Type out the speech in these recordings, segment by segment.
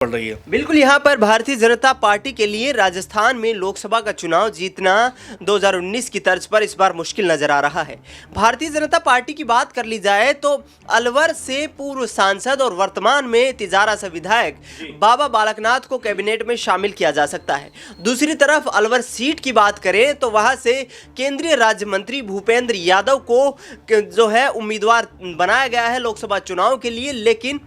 पड़ रही है। बिल्कुल, यहाँ पर भारतीय जनता पार्टी के लिए राजस्थान में लोकसभा का चुनाव जीतना 2019 की तर्ज पर इस बार मुश्किल नजर आ रहा है। भारतीय जनता पार्टी की बात कर ली जाए तो अलवर से पूर्व सांसद और वर्तमान में तिजारा से विधायक बाबा बालकनाथ को कैबिनेट में शामिल किया जा सकता है। दूसरी तरफ अलवर सीट की बात करें तो वहां से केंद्रीय राज्य मंत्री भूपेंद्र यादव को जो है उम्मीदवार बनाया गया है लोकसभा चुनाव के लिए, लेकिन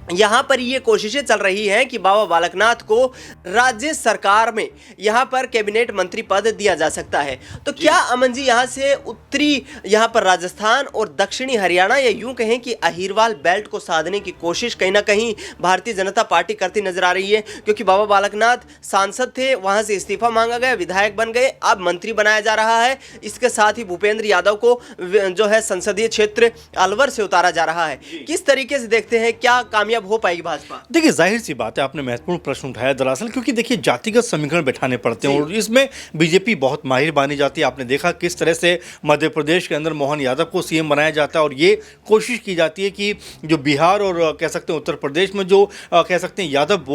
यहाँ पर ये कोशिशें चल रही हैं कि बाबा बालकनाथ को राज्य सरकार में यहाँ पर कैबिनेट मंत्री पद दिया जा सकता है। तो क्या अमन जी, यहाँ से उत्तरी यहाँ पर राजस्थान और दक्षिणी हरियाणा या यूं कहें कि अहिरवाल बेल्ट को साधने की कोशिश कहीं ना कहीं भारतीय जनता पार्टी करती नजर आ रही है? क्योंकि बाबा बालकनाथ सांसद थे, वहाँ से इस्तीफा मांगा गया, विधायक बन गए, अब मंत्री बनाया जा रहा है। इसके साथ ही भूपेंद्र यादव को जो है संसदीय क्षेत्र अलवर से उतारा जा रहा है। किस तरीके से देखते हैं, क्या कामयाब हो पाएगी भाजपा? देखिए, जाहिर सी बात है, आपने महत्वपूर्ण प्रश्न उठाया दरअसल, क्योंकि देखिए जातिगत समीकरण बैठाने पड़ते हैं और इसमें बीजेपी बहुत माहिर मानी जाती है। आपने देखा किस तरह से मध्य प्रदेश के अंदर मोहन यादव को सीएम बनाया जाता है और ये कोशिश की जाती है कि जो बिहार और कह सकते हैं उत्तर प्रदेश में जो कह सकते हैं यादव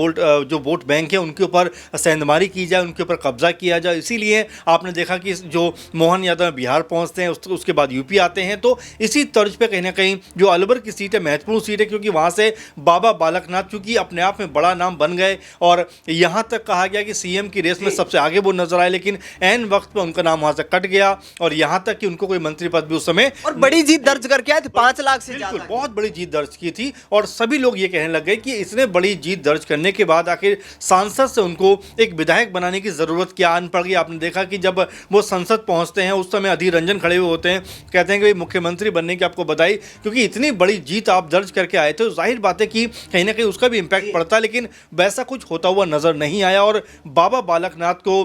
जो वोट बैंक है उनके ऊपर सेंधमारी की जाए, उनके ऊपर कब्जा किया जाए। इसीलिए आपने देखा कि जो मोहन यादव बिहार पहुँचते हैं, उसके बाद यूपी आते हैं। तो इसी तर्ज पर कहीं ना कहीं जो अलवर की सीट है महत्वपूर्ण सीट है, क्योंकि वहाँ से बाबा बालकनाथ चूंकि अपने आप में बड़ा नाम बन गए और यहां तक कहा गया कि सीएम की रेस में सबसे आगे वो नजर आए, लेकिन एन वक्त पे उनका नाम वहां से कट गया और यहां तक कि उनको कोई मंत्री पद भी उस समय और बड़ी जीत दर्ज करके आए थे, 5 लाख से ज्यादा, बहुत बड़ी जीत दर्ज की थी। और सभी लोग ये कहने लग गए कि इतने बड़ी जीत दर्ज करने के बाद आखिर सांसद से उनको एक विधायक बनाने की जरूरत क्या आन पड़ गई। आपने देखा कि जब वो संसद पहुंचते हैं उस समय अधीर रंजन खड़े हुए होते हैं, कहते हैं कि मुख्यमंत्री बनने की आपको बधाई, क्योंकि इतनी बड़ी जीत आप दर्ज करके आए थे। जाहिर बात है कि कहीं ना कहीं उसका भी इम्पैक्ट पड़ता, लेकिन वैसा कुछ होता हुआ नजर नहीं आया और बाबा बालकनाथ को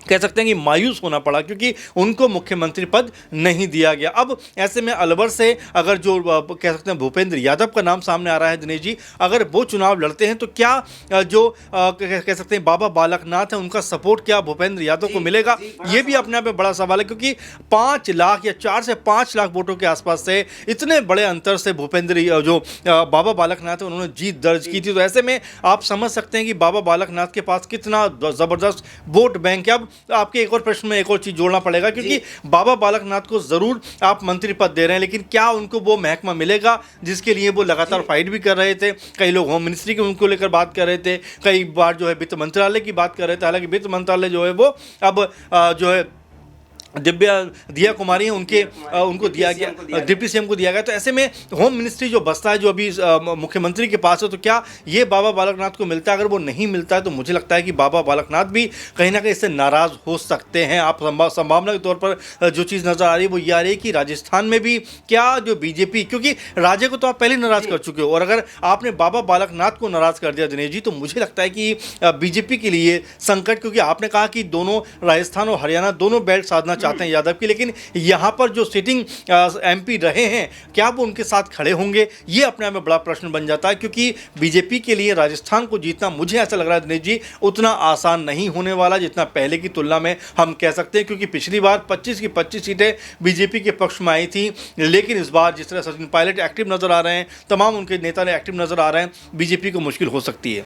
कह सकते हैं कि मायूस होना पड़ा, क्योंकि उनको मुख्यमंत्री पद नहीं दिया गया। अब ऐसे में अलवर से अगर जो कह सकते हैं भूपेंद्र यादव का नाम सामने आ रहा है दिनेश जी, अगर वो चुनाव लड़ते हैं तो क्या जो कह सकते हैं बाबा बालकनाथ है उनका सपोर्ट क्या भूपेंद्र यादव को मिलेगा? ये भी अपने आप में बड़ा सवाल है, क्योंकि 5 लाख या 4 से 5 लाख वोटों के आसपास से इतने बड़े अंतर से भूपेंद्र जो बाबा बालकनाथ है उन्होंने जीत दर्ज की थी। तो ऐसे में आप समझ सकते हैं कि बाबा बालकनाथ के पास कितना जबरदस्त वोट बैंक है। अब आपके एक और प्रश्न में एक और चीज जोड़ना पड़ेगा, क्योंकि बाबा बालकनाथ को जरूर आप मंत्री पद दे रहे हैं, लेकिन क्या उनको वो महकमा मिलेगा जिसके लिए वो लगातार फाइट भी कर रहे थे? कई लोग होम मिनिस्ट्री के उनको लेकर बात कर रहे थे, कई बार जो है वित्त मंत्रालय की बात कर रहे थे। हालांकि वित्त मंत्रालय जो है वो अब जो है दिया कुमारी है उनको दिया गया, डिप्टी सीएम को दिया गया। तो ऐसे में होम मिनिस्ट्री जो बसता है जो अभी मुख्यमंत्री के पास है, तो क्या ये बाबा बालकनाथ को मिलता है? अगर वो नहीं मिलता है तो मुझे लगता है कि बाबा बालकनाथ भी कहीं ना कहीं इससे नाराज हो सकते हैं। आप संभावना के तौर पर जो चीज़ नजर आ रही है वो ये आ रही है कि राजस्थान में भी क्या जो बीजेपी, क्योंकि राज्य को तो आप पहले नाराज कर चुके हो और अगर आपने बाबा बालकनाथ को नाराज कर दिया दिनेश जी, तो मुझे लगता है कि बीजेपी के लिए संकट, क्योंकि आपने कहा कि दोनों राजस्थान और हरियाणा दोनों बेल्ट साधना चाहते हैं यादव की, लेकिन यहां पर जो सिटिंग एमपी रहे हैं क्या वो उनके साथ खड़े होंगे? ये अपने आप में बड़ा प्रश्न बन जाता है, क्योंकि बीजेपी के लिए राजस्थान को जीतना मुझे ऐसा लग रहा है दिनेश जी उतना आसान नहीं होने वाला जितना पहले की तुलना में हम कह सकते हैं। क्योंकि पिछली बार 25 की 25 सीटें बीजेपी के पक्ष में आई थी, लेकिन इस बार जिस तरह सचिन पायलट एक्टिव नजर आ रहे हैं, तमाम उनके नेता एक्टिव नजर आ रहे हैं, बीजेपी को मुश्किल हो सकती है।